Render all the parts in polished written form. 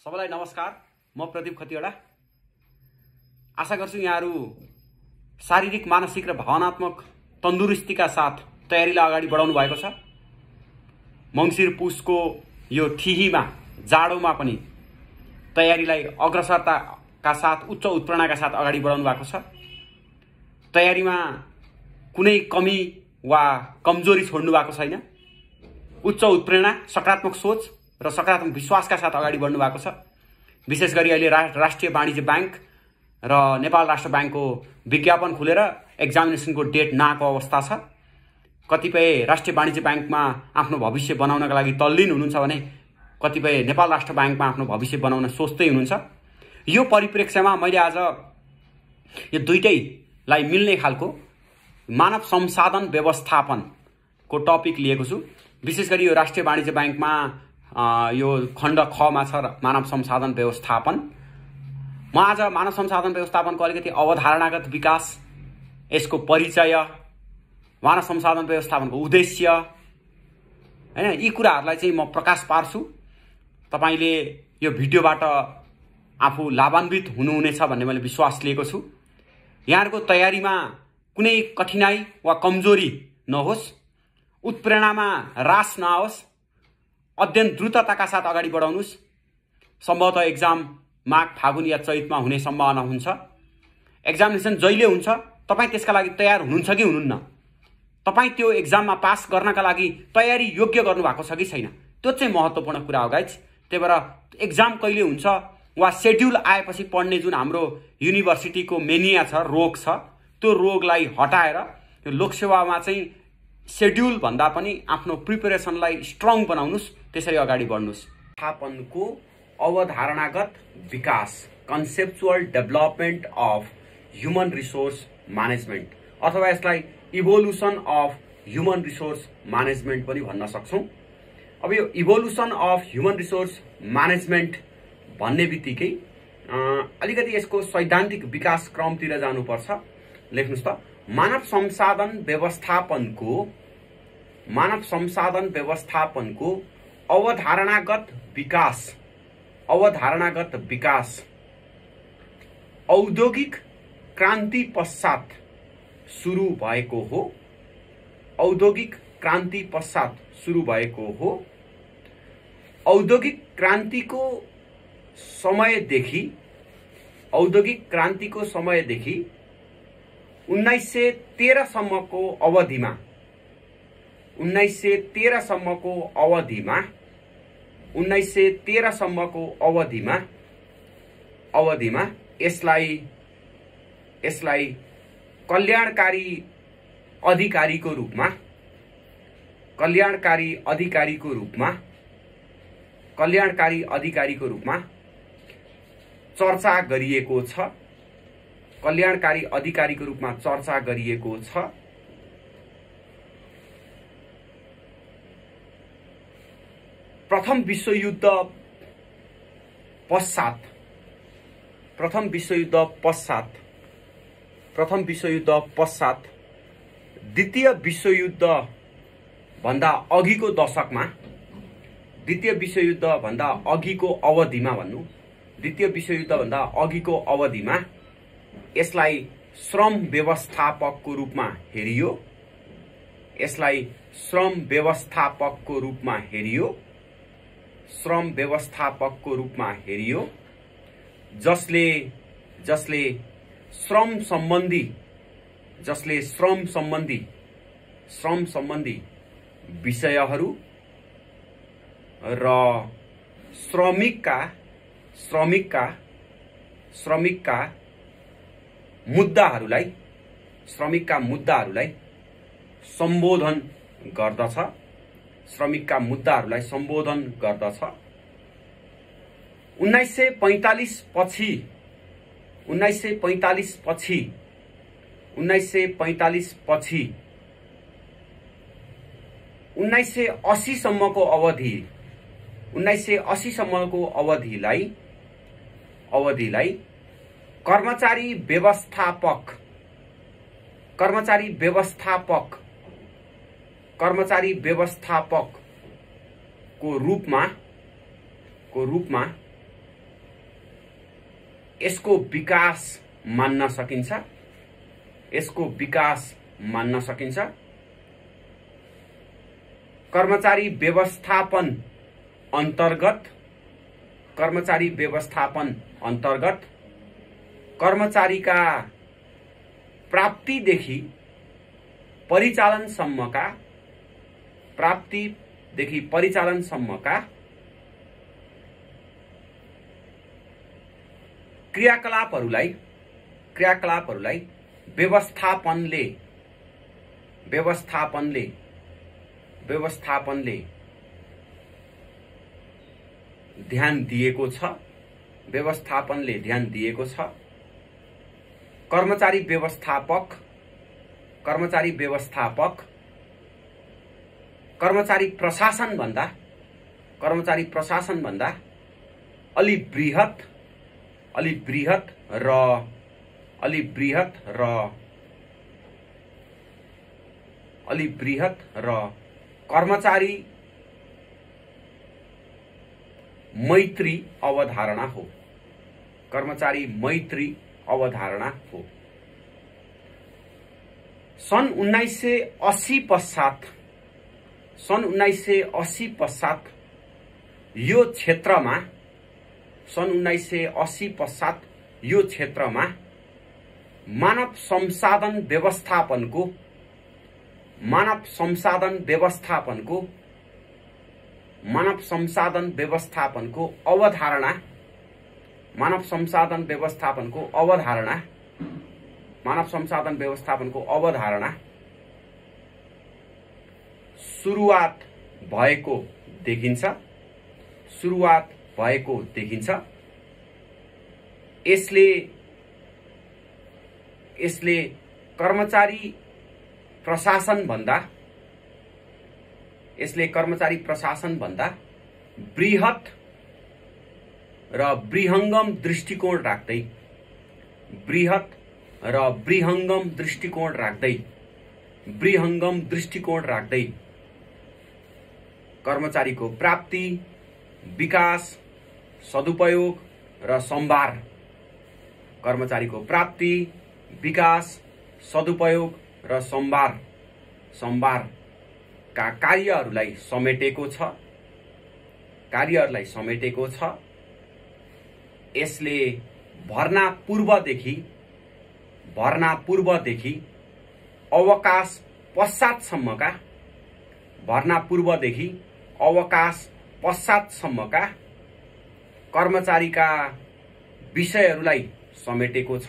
सबैलाई नमस्कार। म प्रदीप खतिवडा। आशा गर्छु यहाँहरू शारीरिक, मानसिक र भावनात्मक तन्दुरुस्तीका साथ तयारीलाई अगाडि बढाउनु भएको छ। मङ्सिर पुसको यो ठिहीमा, जाडोमा पनि तयारीलाई अग्रसरताका साथ, उच्च उत्प्रेरणाका साथ अगाडि बढाउनु भएको छ। तयारीमा कुनै कमी वा कमजोरी छोड्नु भएको छैन। उच्च उत्प्रेरणा, सकारात्मक सोच र सकारात्मक विश्वासका साथ अगाडि बढ्नु भएको छ। विशेष गरी अहिले राष्ट्रिय वाणिज्य ब्याङ्क र नेपाल राष्ट्र ब्याङ्कको विज्ञापन खुलेर एक्जामिनेसनको डेट नआएको अवस्था छ। कतिपय राष्ट्रिय वाणिज्य ब्याङ्कमा आफ्नो भविष्य बनाउनका लागि तल्लीन हुनुहुन्छ भने कतिपय नेपाल राष्ट्र ब्याङ्कमा आफ्नो भविष्य बनाउन सोच्दै हुनुहुन्छ। यो परिप्रेक्ष्यमा मैले आज यो दुईटैलाई मिल्ने खालको मानव संसाधन व्यवस्थापनको टपिक लिएको छु। विशेष गरी यो राष्ट्रिय वाणिज्य ब्याङ्कमा यो खण्ड खमा छ मानव संसाधन व्यवस्थापन। म आज मानव संसाधन व्यवस्थापनको अलिकति अवधारणागत विकास, यसको परिचय, मानव संसाधन व्यवस्थापनको उद्देश्य, हैन, यी कुराहरूलाई चाहिँ म प्रकाश पार्छु। तपाईले यो भिडियोबाट आफू लाभान्वित हुनुहुनेछ भन्ने मैले विश्वास लिएको छु। यहाँहरुको तयारीमा कुनै कठिनाई वा कमजोरी नहोस्, उत्प्रेरणामा ह्रास नआओस्, अध्ययन द्रुतताका साथ अगाडि बढाउनुस्। सम्भवतः एक्जाम माघ, फागुन या चैतमा हुने सम्भावना हुन्छ। एक्जामिनेसन जहिले हुन्छ, तपाई त्यसका लागि तयार हुनुहुन्छ कि हुनुहुन्न? तपाई त्यो एक्जाममा पास गर्नका लागि तयारी योग्य गर्नु भएको छ कि छैन? त्यो चाहिँ महत्त्वपूर्ण कुरा हो गाइज। त्यही भएर एक्जाम कहिले हुन्छ वा शेड्युल आएपछि पढ्ने जुन हाम्रो युनिभर्सिटीको मेनिया छ, रोग छ, त्यो रोगलाई हटाएर यो लोकसेवामा चाहिँ शेड्युल भन्दा पनि आफ्नो प्रिपरेसनलाई स्ट्रङ बनाउनुस्, त्यसरी अगाडि बढ्नुस्। व्यवस्थापनको अवधारणागत विकास, conceptual development of human resource management, अथवा यसलाई evolution of human resource management पनि भन्न सक्छौं। अब यो evolution of human resource management भन्ने बित्तिकै अलिकति यसको सैद्धान्तिक विकास क्रमतिर जानुपर्छ। लेख्नुस् त, मानव संसाधन व्यवस्थापनको अवधारणागत विकास औद्योगिक क्रान्ति पश्चात सुरु भएको हो। औद्योगिक क्रान्ति पश्चात सुरु भएको हो। औद्योगिक क्रान्तिको समयदेखि 1913 सम्मको अवधिमा 1913 सम्मको अवधिमा यसलाई कल्याणकारी अधिकारीको रूपमा चर्चा गरिएको छ। कल्याणकारी अधिकारीको रूपमा चर्चा गरिएको छ। प्रथम विश्वयुद्ध पश्चात द्वितीय विश्वयुद्ध भन्दा अघिको दशकमा, द्वितीय विश्वयुद्ध भन्दा अघिको अवधिमा यसलाई श्रम व्यवस्थापकको रूपमा हेरियो, जसले श्रम सम्बन्धी विषयहरू र श्रमिकका मुद्दाहरूलाई सम्बोधन गर्दछ। 1945 पछि 1980 सम्मको अवधिलाई कर्मचारी व्यवस्थापकको रूपमा यसको विकास मान्न सकिन्छ, यसको विकास मान्न सकिन्छ। कर्मचारी व्यवस्थापन अन्तर्गत, कर्मचारी व्यवस्थापन अन्तर्गत कर्मचारीका प्राप्तिदेखि परिचालनसम्मका, प्राप्तिदेखि परिचालनसम्मका क्रियाकलापहरूलाई व्यवस्थापनले ध्यान दिएको छ, व्यवस्थापनले ध्यान दिएको छ। कर्मचारी व्यवस्थापक कर्मचारी प्रशासन भन्दा अलि बृहत र कर्मचारी मैत्री अवधारणा हो, कर्मचारी मैत्री अवधारणा हो। सन् 1980 पश्चात यो क्षेत्रमा, सन् 1980 पश्चात यो क्षेत्रमा मानव संसाधन व्यवस्थापनको अवधारणा सुरुवात भएको देखिन्छ। यसले कर्मचारी प्रशासन भन्दा बृहत र बृहंगम दृष्टिकोण राख्दै कर्मचारीको प्राप्ति, विकास, सदुपयोग र सम्भार, कर्मचारीको प्राप्ति, विकास, सदुपयोग र सम्भारका कार्यहरूलाई समेटेको छ। यसले भर्ना पूर्वदेखि अवकाश पश्चातसम्मका कर्मचारीका विषयहरूलाई समेटेको छ।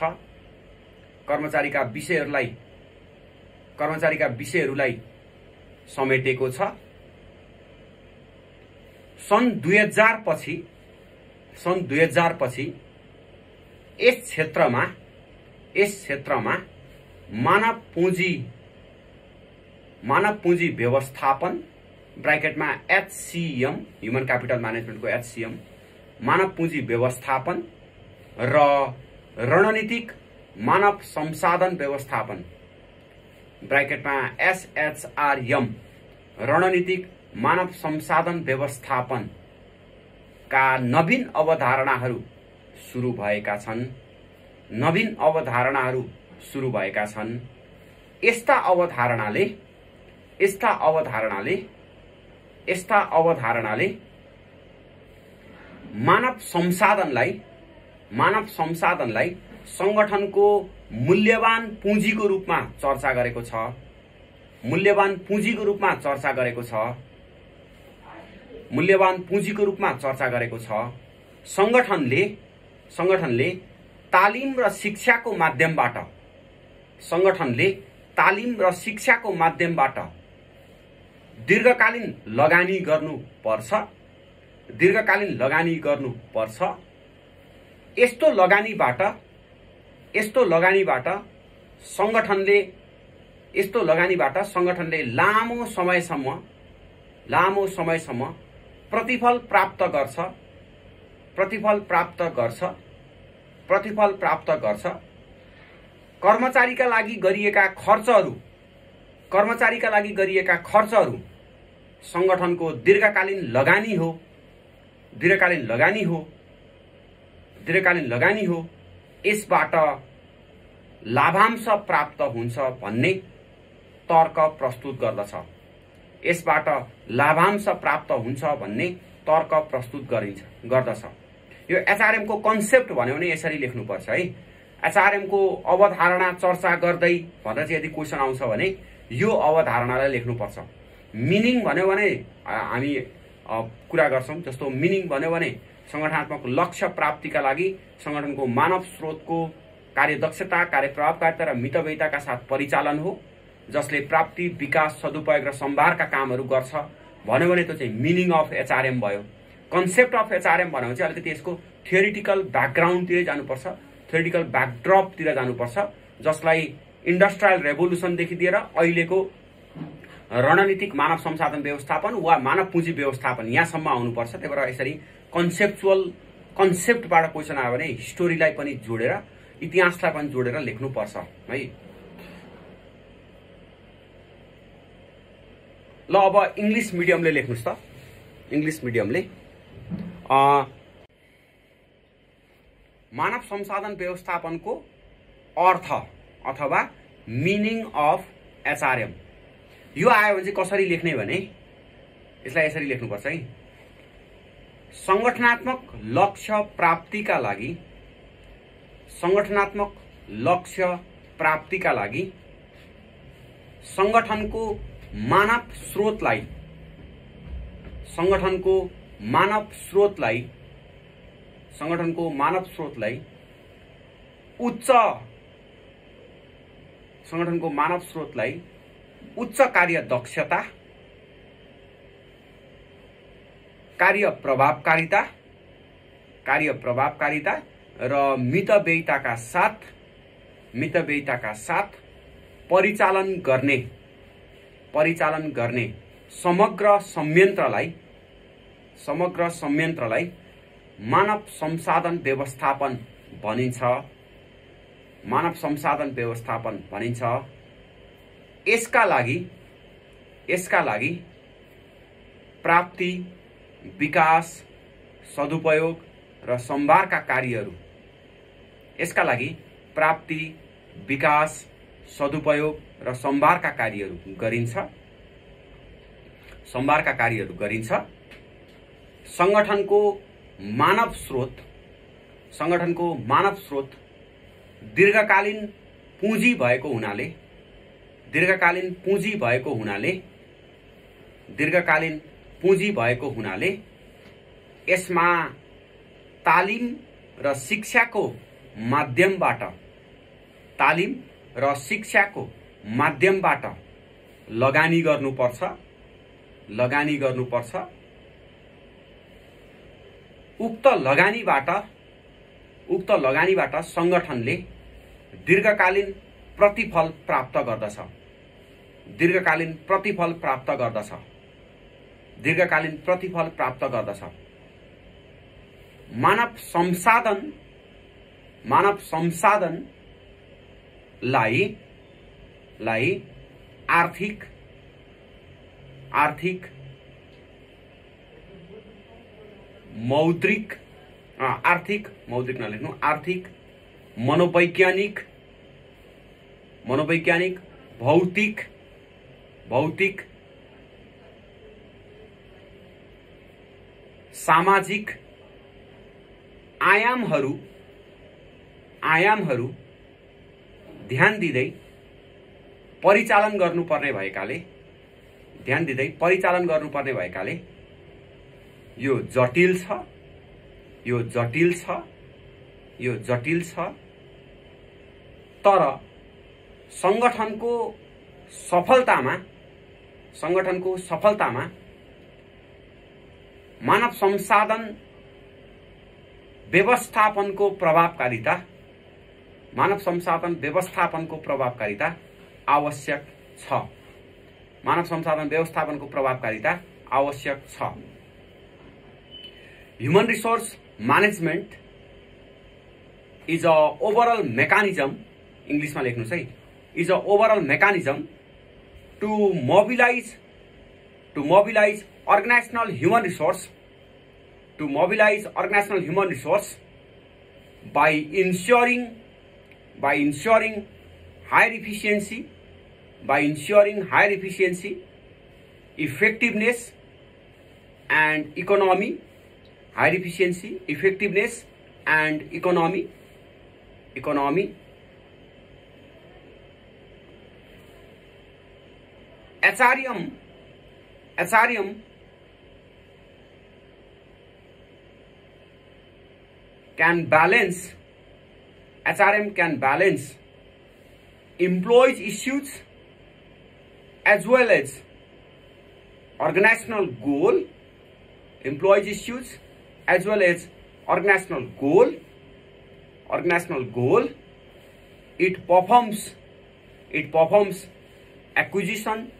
सन् 2000 पछि यस क्षेत्रमा मानव पुँजी व्यवस्थापन ब्राकेटमा HCM, ह्युमन क्यापिटल म्यानेजमेन्टको HCM, मानव पुँजी व्यवस्थापन र रणनीतिक मानव संसाधन व्यवस्थापन ब्राकेटमा SHRM, रणनीतिक मानव संसाधन व्यवस्थापन का नवीन अवधारणाहरू सुरु भएका छन्। यस्ता अवधारणाले मानव संसाधनलाई संगठनको मूल्यवान पुँजीको रूपमा चर्चा गरेको छ। संगठनले तालिम र शिक्षाको माध्यमबाट दीर्घकालीन लगानी गर्नुपर्छ। यस्तो लगानीबाट संगठनले लामो समयसम्म प्रतिफल प्राप्त गर्छ। कर्मचारीका लागि गरिएका खर्चहरू संगठनको दीर्घकालीन लगानी हो यसबाट लाभांश प्राप्त हुन्छ भन्ने तर्क प्रस्तुत गर्दछ। यसबाट लाभांश प्राप्त हुन्छ भन्ने तर्क प्रस्तुत गर्दछ। यो एचआरएम को कन्सेप्ट भन्यो भने यसरी लेख्नुपर्छ है। एचआरएम को अवधारणा चर्चा गर्दै भनेर चाहिँ यदि क्वेशन आउँछ भने यो अवधारणालाई लेख्नुपर्छ। मिनिङ भन्यो भने हामी कुरा गर्छौं, जस्तो मिनिङ भन्यो भने संगठनात्मक लक्ष्य प्राप्तिका लागि संगठनको मानव स्रोतको कार्यदक्षता, कार्यप्रभावकारिता र मितव्ययिताका साथ परिचालन हो, जसले प्राप्ति, विकास, सदुपयोग र सम्भारका कामहरू गर्छ भन्यो भने त्यो चाहिँ मिनिङ अफ एचआरएम भयो। कन्सेप्ट अफ एचआरएम भन्यो भने चाहिँ अलिकति यसको थियोरिटिकल ब्याकग्राउन्डतिर जानुपर्छ, थियोरिटिकल ब्याकड्रपतिर जानुपर्छ, जसलाई इन्डस्ट्रियल रेभोल्युसनदेखि लिएर अहिलेको रणनीतिक मानव संसाधन व्यवस्थापन वा मानव पुँजी व्यवस्थापन यहाँसम्म आउनुपर्छ। त्यही भएर यसरी कन्सेप्टबाट क्वेसन आयो भने हिस्टोरीलाई पनि जोडेर, इतिहासलाई पनि जोडेर लेख्नुपर्छ है। ल अब इंग्लिश मिडियमले लेख्नुस् त। इंग्लिश मिडियमले मानव संसाधन व्यवस्थापनको अर्थ अथवा मिनिङ अफ एचआरएम यो आयो भने चाहिँ कसरी लेख्ने भने यसलाई यसरी लेख्नुपर्छ है। संगठनात्मक लक्ष्य प्राप्तिका लागि, संगठनात्मक लक्ष्य प्राप्तिका लागि संगठनको मानव स्रोतलाई, संगठनको मानव स्रोतलाई, संगठनको मानव स्रोतलाई उच्च, संगठनको मानव स्रोतलाई उच्च कार्य दक्षता, कार्य प्रभावकारिता र मितव्ययिताका साथ परिचालन गर्ने समग्र संयन्त्रलाई मानव संसाधन व्यवस्थापन भनिन्छ। मानव संसाधन व्यवस्थापन भनिन्छ। यसका लागि प्राप्ति, विकास, सदुपयोग र सम्भारका कार्यहरू, यसका लागि प्राप्ति, विकास, सदुपयोग र सम्भारका कार्यहरू गरिन्छ। संगठनको मानव स्रोत दीर्घकालीन पुँजी भएको हुनाले यसमा तालिम र शिक्षाको माध्यमबाट लगानी गर्नुपर्छ। उक्त लगानीबाट संगठनले दीर्घकालीन प्रतिफल प्राप्त गर्दछ। मानव संसाधनलाई आर्थिक, मौद्रिक नलेख्नु, आर्थिक, मनोवैज्ञानिक, भौतिक, सामाजिक आयामहरू ध्यान दिँदै परिचालन गर्नुपर्ने भएकाले यो जटिल छ। तर संगठनको सफलतामा मानव संसाधन व्यवस्थापनको प्रभावकारिता आवश्यक छ। Human resource management is a overall mechanism, English में लेख्नुस् है, is a overall mechanism to mobilize organizational human resource by ensuring higher efficiency, effectiveness and economy, higher efficiency, effectiveness and economy. HRM can balance employees' issues as well as organizational goal. It performs acquisition,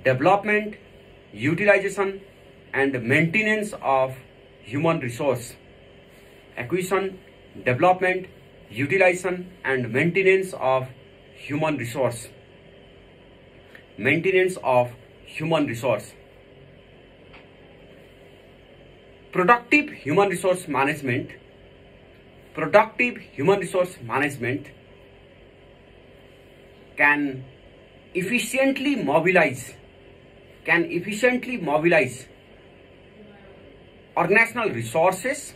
development, utilization and maintenance of human resource. Acquisition, development, utilization and maintenance of human resource. Productive human resource management can efficiently mobilize organizational resources,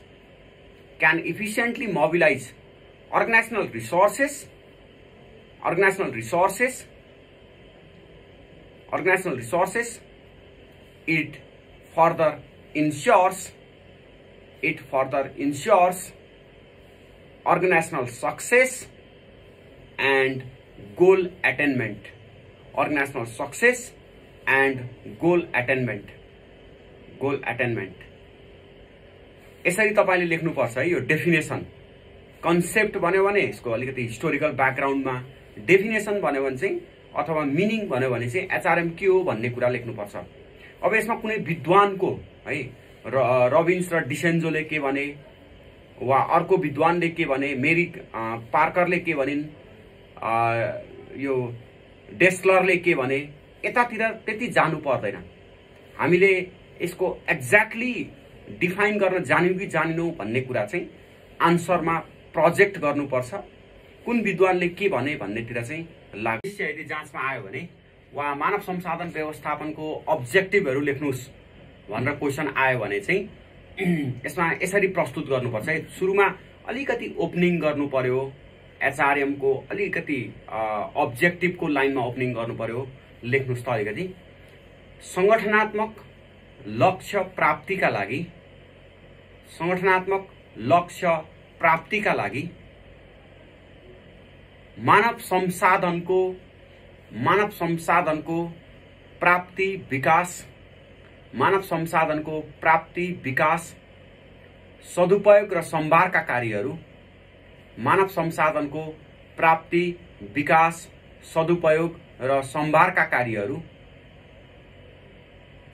It further ensures organizational success and goal attainment. यसरी तपाईले लेख्नुपर्छ है। यो definition concept भन्यो भने यसको अलिकति historical ब्याकग्राउन्डमा, definition भन्यो भने चाहिँ अथवा मिनिङ भन्यो भने चाहिँ एचआरएम के हो भन्ने कुरा लेख्नुपर्छ। अब यसमा कुनै विद्वानको है रबिन्स र डिसेन्जोले के भने वा अर्को विद्वानले के भने, मेरी पार्करले के भनिन्, यो डेस्लरले के भने, यतातिर त्यति जानु पर्दैन। हामीले यसको एक्ज्याक्टली डिफाइन गर्न जान्यौं कि जानिनौं भन्ने कुरा चाहिँ आन्सरमा प्रोजेक्ट गर्नुपर्छ। कुन विद्वानले के भने भन्नेतिर चाहिँ लाग्छ। यदि जाँचमा आयो भने वा मानव संसाधन व्यवस्थापनको अब्जेक्टिभहरू लेख्नुस् भनेर क्वेशन आयो भने चाहिँ यसमा यसरी प्रस्तुत गर्नुपर्छ। सुरुमा अलिकति ओपनिङ गर्नु पर्यो, एचआरएम को अलिकति अब्जेक्टिभ को लाइनमा ओपनिङ गर्नु पर्यो। लेख्नुस् त अलिकति संगठनात्मक लक्ष्य प्राप्तिका लागि मानव संसाधनको प्राप्ति विकास सदुपयोग र सम्भारका कार्यहरू, मानव संसाधनको प्राप्ति विकास सदुपयोग र सम्भारका कार्यहरू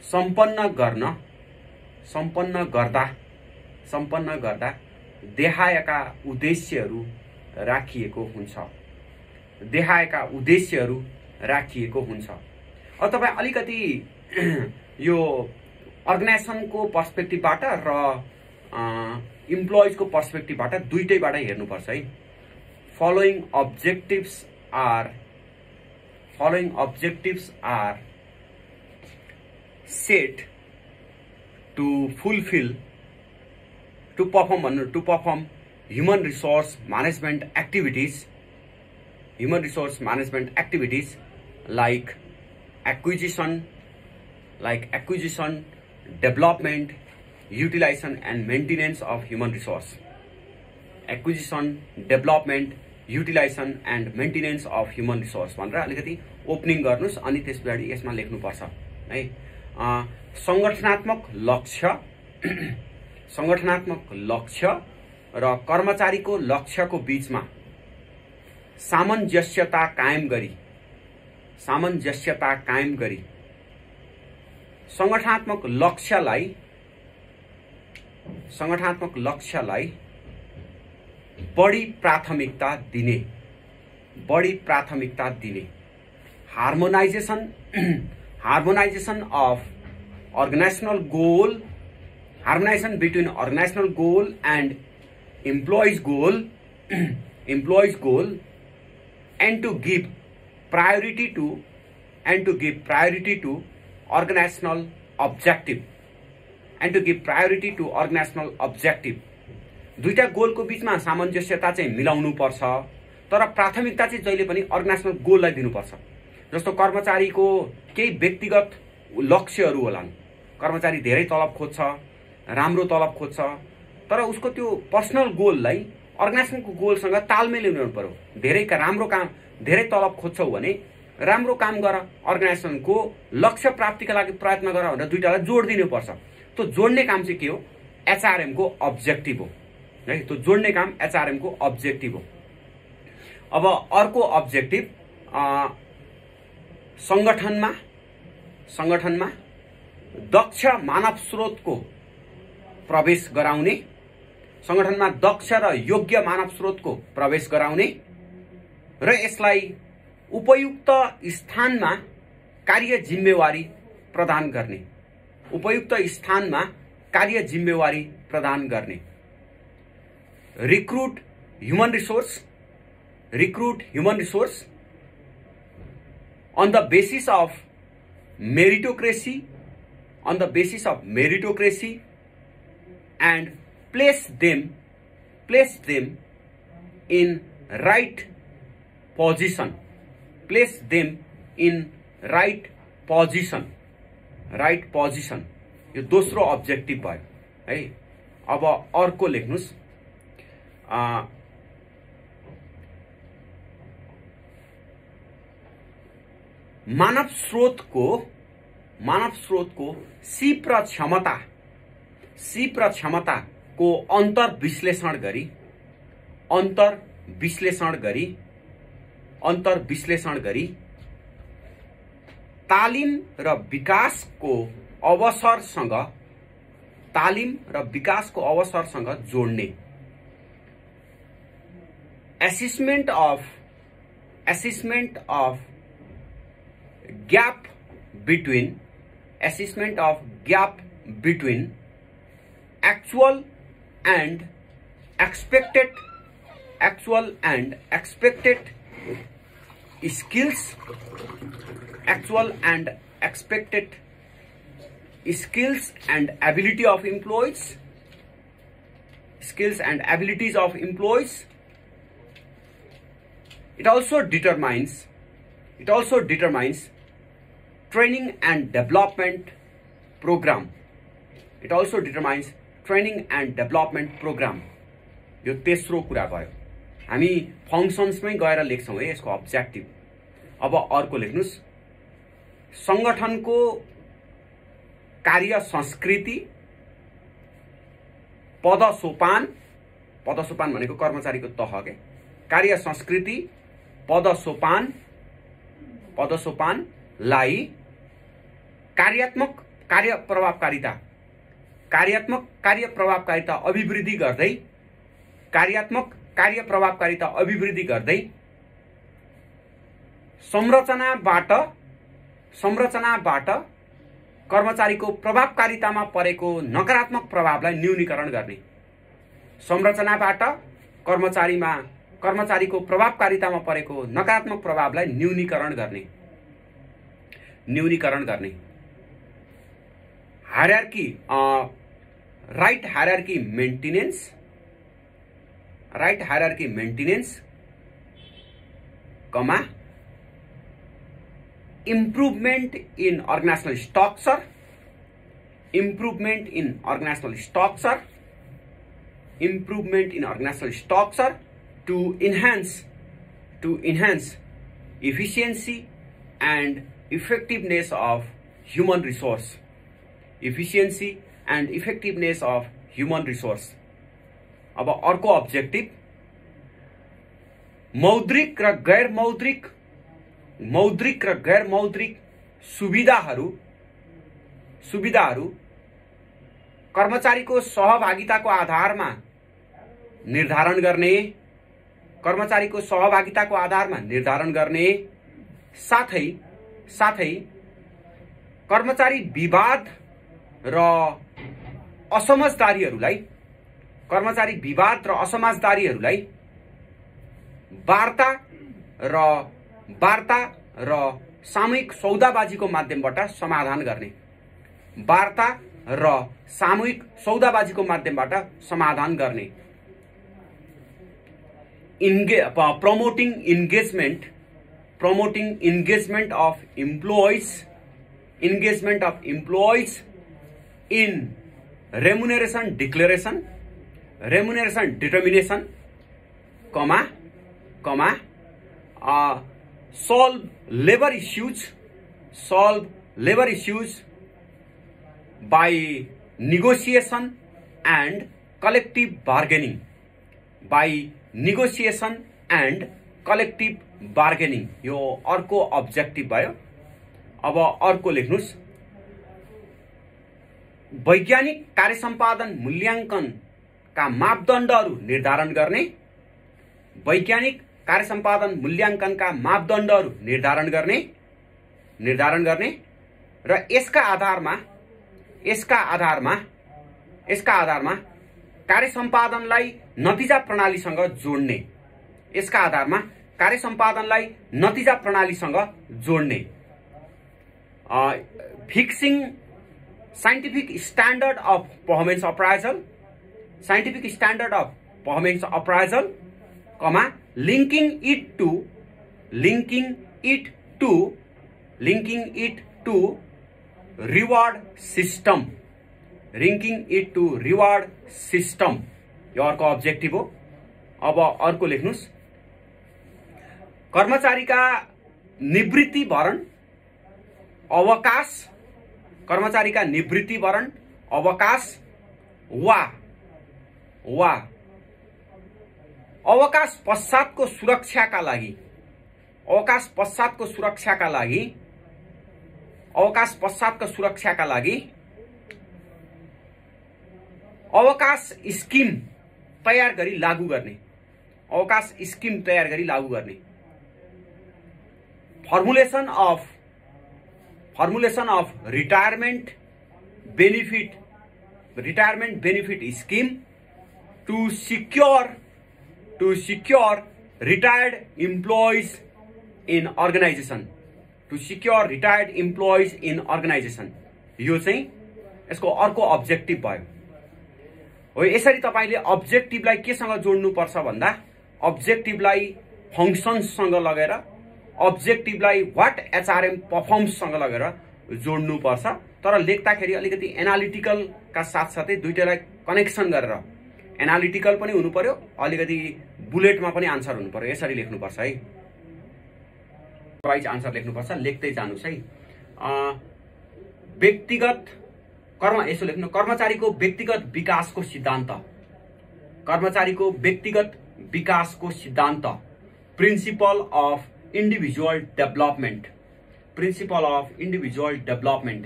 सम्पन्न गर्दा देखाएका उद्देश्यहरू राखिएको हुन्छ। अब तपाई अलिकति यो अर्गनाइजेसनको पर्सपेक्टिभबाट र इम्प्लोइजको पर्सपेक्टिभबाट दुईटैबाट हेर्नुपर्छ है। Following objectives are set to perform human resource management activities like acquisition, development, utilization and maintenance of human resource. भनेर अलिकति ओपनिङ गर्नुस् अनि त्यसपछि यसमा लेख्नुपर्छ है। संगठनात्मक लक्ष्य र कर्मचारीको लक्ष्यको बीचमा सामञ्जस्यता कायम गरी संगठनात्मक लक्ष्यलाई बढी प्राथमिकता दिने harmonization of organizational goal, harmonization between organizational goal and employees goal employees goal and to give priority to organizational objective दुईटा गोलको बीचमा सामञ्जस्यता चाहिँ मिलाउनु पर्छ, तर प्राथमिकता चाहिँ जहिले पनि अर्गनाइजेसनल गोललाई दिनुपर्छ। जस्तो कर्मचारीको केही व्यक्तिगत लक्ष्यहरू होलान्, कर्मचारी धेरै तलब खोज्छ, राम्रो तलब खोज्छ, तर उसको त्यो पर्सनल गोललाई अर्गनाइजेसनको गोलसँग तालमेल ल्याउनु पर्यो। धेरै तलब खोज्छौ भने राम्रो काम गर, अर्गनाइजेसनको लक्ष्य प्राप्तिका लागि प्रयत्न गर भनेर दुईटालाई जोड दिनुपर्छ। त्यो जोड्ने काम चाहिँ के हो? एचआरएम को अब्जेक्टिभ हो है। त्यो जोड्ने काम एचआरएम को अब्जेक्टिभ हो। अब अर्को अब्जेक्टिभ संगठनमा दक्ष मानव स्रोतको प्रवेश गराउने, संगठनमा दक्ष र योग्य मानव स्रोतको प्रवेश गराउने र यसलाई उपयुक्त स्थानमा कार्य जिम्मेवारी प्रदान गर्ने, recruit human resource on the basis of meritocracy and place them in right position, यो दोस्रो अब्जेक्टिभ भयो है। अब अर्को लेख्नुस्, मानव स्रोतको सिप र क्षमता को अन्तर्विश्लेषण गरी तालिम र विकासको अवसरसँग जोड्ने, assessment of gap between actual and expected skills and abilities of employees. It also determines training and development program. यो तेस्रो कुरा भयो। हामी फंक्शन्समै गएर लेख्छौं है यसको अब्जेक्टिभ। अब अर्को लेख्नुस्, संगठनको कार्य संस्कृति, पदसोपान भनेको कर्मचारीको तह के, कार्य संस्कृति पदसोपानलाई कार्यात्मक कार्यप्रभावकारिता अभिवृद्धि गर्दै संरचनाबाट कर्मचारीको प्रभावकारितामा परेको नकारात्मक प्रभावलाई न्यूनीकरण गर्ने, संरचनाबाट कर्मचारीको प्रभावकारितामा परेको नकारात्मक प्रभावलाई न्यूनीकरण गर्ने। Hierarchy right hierarchy maintenance comma improvement in organizational structure to enhance efficiency and effectiveness of human resource. अब अर्को अब्जेक्टिभ, मौद्रिक र गैर मौद्रिक सुविधाहरू कर्मचारीको सहभागिताको आधारमा निर्धारण गर्ने, साथै कर्मचारी विवाद र असमझदारीहरूलाई कर्मचारी विवाद र असमाजदारीहरूलाई वार्ता र सामूहिक सौदाबाजीको माध्यमबाट समाधान गर्ने, वार्ता र सामूहिक सौदाबाजीको माध्यमबाट समाधान गर्ने, promoting engagement of employees in remuneration declaration, remuneration determination, solve labor issues by negotiation and collective bargaining, यो अर्को अब्जेक्टिभ भयो। अब अर्को लेख्नुस्, वैज्ञानिक कार्य सम्पादन मूल्याङ्कनका मापदण्डहरू निर्धारण गर्ने, वैज्ञानिक कार्य सम्पादन मूल्याङ्कनका मापदण्डहरू निर्धारण गर्ने र यसका आधारमा कार्य सम्पादनलाई नतिजा प्रणालीसँग जोड्ने, यसका आधारमा कार्य सम्पादनलाई नतिजा प्रणालीसँग जोड्ने, fixing scientific standard of performance appraisal, linking it to reward system, यो अर्को अब्जेक्टिभ हो। अब अर्को लेख्नुस्, कर्मचारीका निवृत्ति भरण अवकाश वा अवकाश पश्चातको सुरक्षाका लागि अवकाश स्किम तयार गरी लागू गर्ने, formulation of retirement benefit scheme to secure retired employees in organisation, यो चाहिँ यसको अर्को अब्जेक्टिभ भयो। हो यसरी तपाईले अब्जेक्टिभलाई केसँग जोड्नुपर्छ भन्दा अब्जेक्टिभलाई फंक्शन्ससँग लगेर, अब्जेक्टिभलाई व्हाट एचआरएम परफर्म्ससँग लगेर जोड्नुपर्छ। तर लेख्दाखेरि अलिकति एनालिटिकल का साथसाथै दुईटैलाई कनेक्सन गरेर एनालिटिकल पनि हुनु पर्यो, अलिकति बुलेटमा पनि आन्सर हुनु पर्यो। यसरी लेख्नुपर्छ है, वाइज आन्सर लेख्नुपर्छ, लेख्दै जानुस् है। व्यक्तिगत यसो लेख्नु, कर्मचारीको व्यक्तिगत विकासको सिद्धान्त, प्रिन्सिपल अफ इन्डिभिजुअल डेभलपमेन्ट।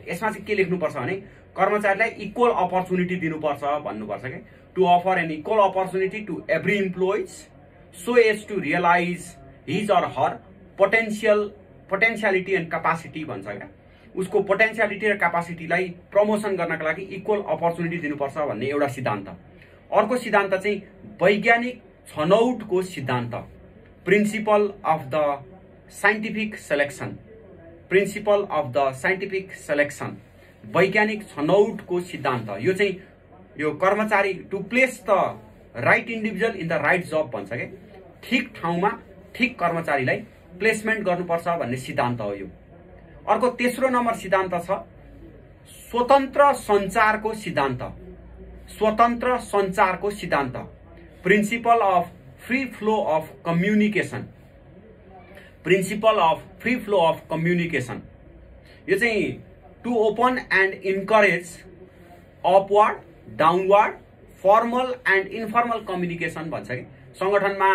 यसमा चाहिँ के लेख्नुपर्छ भने कर्मचारीलाई इक्वल अपर्च्युनिटी दिनुपर्छ भन्नुपर्छ के, to offer an equal opportunity to every employees so as to realise his or her potentiality and capacity भन्छ क्या। उसको पोटेन्शियलिटी र क्यापासिटीलाई प्रमोसन गर्नका लागि इक्वल अपर्च्युनिटी दिनुपर्छ भन्ने एउटा सिद्धान्त। अर्को सिद्धान्त चाहिँ वैज्ञानिक छनौटको सिद्धान्त, principle of the scientific selection, वैज्ञानिक छनौटको सिद्धान्त। यो चाहिँ यो कर्मचारी to place the right individual in the right job भन्छ के, ठिक ठाउँमा ठिक कर्मचारीलाई प्लेसमेन्ट गर्नुपर्छ भन्ने सिद्धान्त हो यो। अर्को तेस्रो नम्बर सिद्धान्त छ स्वतन्त्र सञ्चारको सिद्धान्त, principle of free flow of communication. यो चाहिँ to open and encourage upward, downward, formal and informal communication भन्छ कि। संगठनमा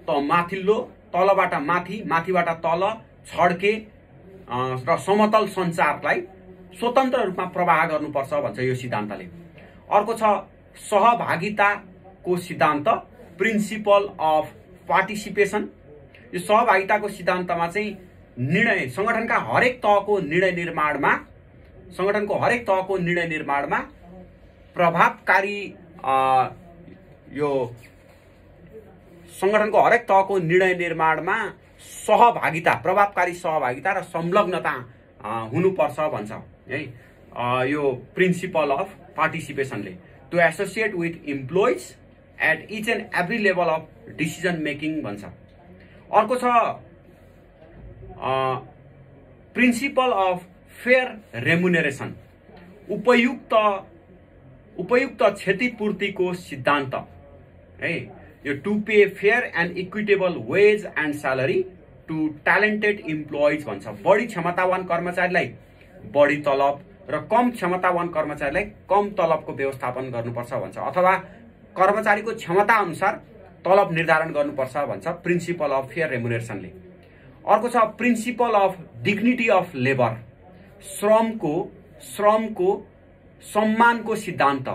त माथिल्लो, तलबाट माथि, माथिबाट तल, छड्के र समतल सञ्चारलाई स्वतन्त्र रूपमा प्रवाह गर्नुपर्छ भन्छ यो सिद्धान्तले। अर्को छ सहभागिताको सिद्धान्त, प्रिन्सिपल अफ पार्टिसिपेसन। यो सहभागिताको सिद्धान्तमा चाहिँ निर्णय संगठनको हरेक तहको निर्णय निर्माणमा प्रभावकारी यो संगठनको हरेक तहको निर्णय निर्माणमा सहभागिता, प्रभावकारी सहभागिता र संलग्नता हुनुपर्छ भन्छ है यो प्रिन्सिपल अफ पार्टिसिपेसनले। To associate with employees at each and every level of decision making भन्छ। अर्को छ प्रिन्सिपल अफ फेयर रेमुनेरेसन, उपयुक्त क्षतिपूर्तिको सिद्धान्त है। यो to pay fair and equitable wage and salary to talented employees भन्छ। बढी क्षमतावान कर्मचारीलाई बढी तलब र कम क्षमतावान कर्मचारीलाई कम तलबको व्यवस्थापन गर्नुपर्छ भन्छ, अथवा कर्मचारीको क्षमता अनुसार तलब निर्धारण गर्नुपर्छ भन्छ प्रिन्सिपल अफ फेयर रेमुनेरेसनले। अर्को छ principle of dignity of labour, श्रमको सम्मानको सिद्धान्त।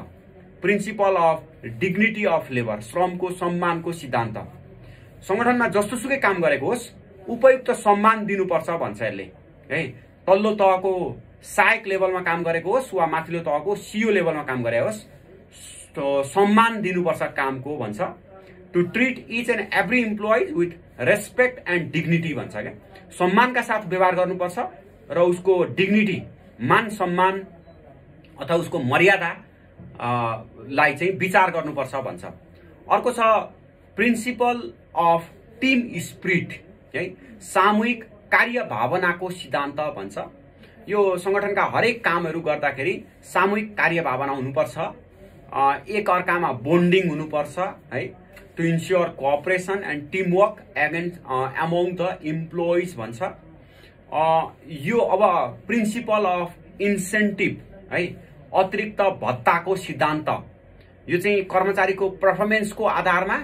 Principle of dignity of labour, श्रमको सम्मानको सिद्धान्त। संगठनमा जस्तोसुकै काम गरेको होस् उपयुक्त सम्मान दिनुपर्छ भन्छ यसले है। तल्लो तहको सहायक लेभलमा काम गरेको होस् वा माथिल्लो तहको सीओ लेभलमा काम गरे होस् सम्मान दिनुपर्छ कामको भन्छ। To treat each and every employees with respect and dignity भन्छ क्या। सम्मानका साथ व्यवहार गर्नुपर्छ र उसको डिग्निटी, मान सम्मान अथवा उसको मर्यादा लाई चाहिँ विचार गर्नुपर्छ भन्छ। अर्को छ प्रिन्सिपल अफ टिम स्पिरिट है, सामूहिक कार्य भावनाको सिद्धान्त भन्छ। यो संगठनका हरेक कामहरू गर्दाखेरि सामूहिक कार्य भावना हुनुपर्छ, एक अर्कामा बोन्डिङ हुनुपर्छ है। To ensure cooperation and teamwork among the employees भन्छ। यो अब प्रिन्सिपल अफ इन्सेन्टिभ है, अतिरिक्त भत्ताको सिद्धान्त। यो चाहिँ कर्मचारीको पर्फर्मेन्सको आधारमा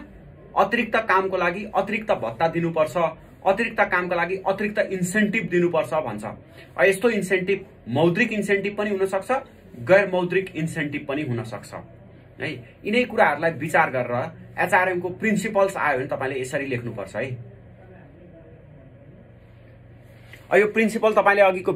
अतिरिक्त कामको लागि अतिरिक्त भत्ता दिनुपर्छ, अतिरिक्त कामको लागि अतिरिक्त इन्सेन्टिभ दिनुपर्छ भन्छ। यस्तो इन्सेन्टिभ मौद्रिक इन्सेन्टिभ पनि हुन सक्छ, गैर मौद्रिक इन्सेन्टिभ पनि हुन सक्छ है। यिनै कुराहरूलाई विचार गरेर एचआरएम को प्रिन्सिपल्स आयो भने तपाईले यसरी लेख्नुपर्छ है। यो प्रिन्सिपल तपाईले अघिको